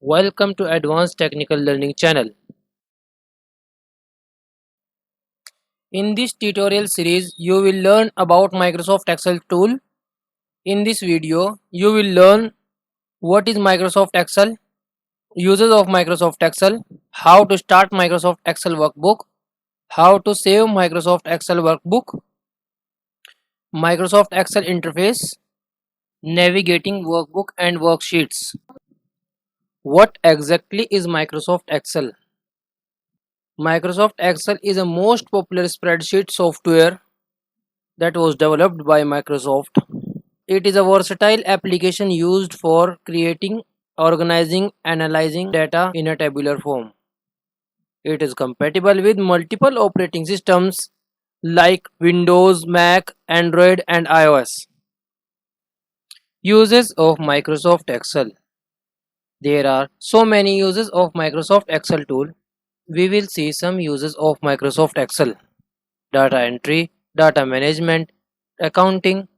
Welcome to Advanced Technical Learning channel. In this tutorial series, you will learn about Microsoft Excel tool. In this video, you will learn what is Microsoft Excel, uses of Microsoft Excel, how to start Microsoft Excel workbook, how to save Microsoft Excel workbook, Microsoft Excel interface, navigating workbook and worksheets. What exactly is Microsoft Excel? Microsoft Excel is the most popular spreadsheet software that was developed by Microsoft. It is a versatile application used for creating, organizing, analyzing data in a tabular form. It is compatible with multiple operating systems like Windows, Mac, Android, and iOS. Uses of Microsoft Excel. There are so many uses of Microsoft Excel tool. We will see some uses of Microsoft Excel. Data entry, data management, accounting,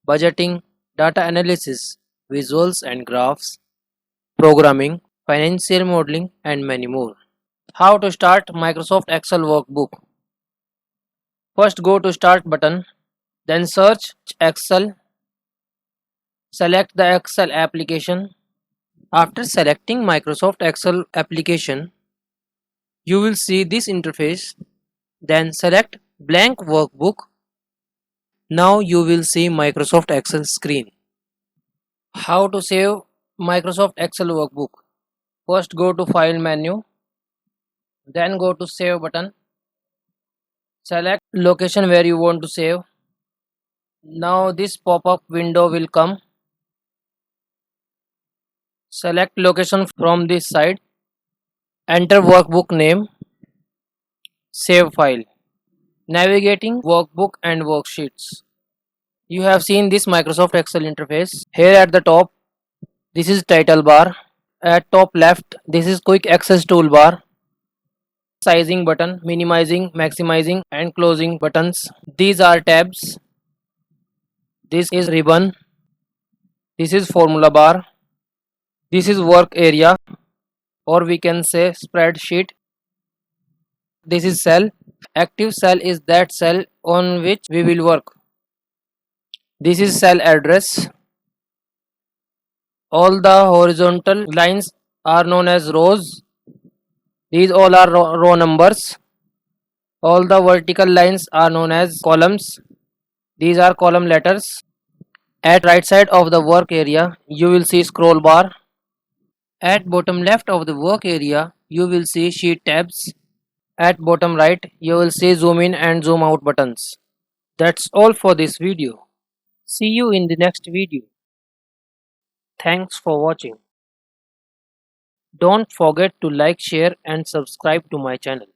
budgeting, data analysis, visuals and graphs, programming, financial modeling, and many more. How to start Microsoft Excel workbook? First go to Start button, then search Excel, select the Excel application. After selecting Microsoft Excel application, you will see this interface. Then select Blank Workbook. Now you will see Microsoft Excel screen. How to save Microsoft Excel workbook? First go to File menu, then go to Save button. Select location where you want to save. Now this pop-up window will come. Select location from this side. Enter workbook name. Save file. Navigating workbook and worksheets. You have seen this Microsoft Excel interface. Here at the top, this is title bar. At top left, this is quick access toolbar. Sizing button, minimizing, maximizing, and closing buttons. These are tabs. This is ribbon. This is formula bar. This is work area, or we can say spreadsheet. This is cell. Active cell is that cell on which we will work. This is cell address. All the horizontal lines are known as rows. These all are row numbers. All the vertical lines are known as columns. These are column letters. At right side of the work area, you will see scroll bar. At bottom left of the work area, you will see sheet tabs. At bottom right, you will see zoom in and zoom out buttons. That's all for this video. See you in the next video. Thanks for watching. Don't forget to like, share and subscribe to my channel.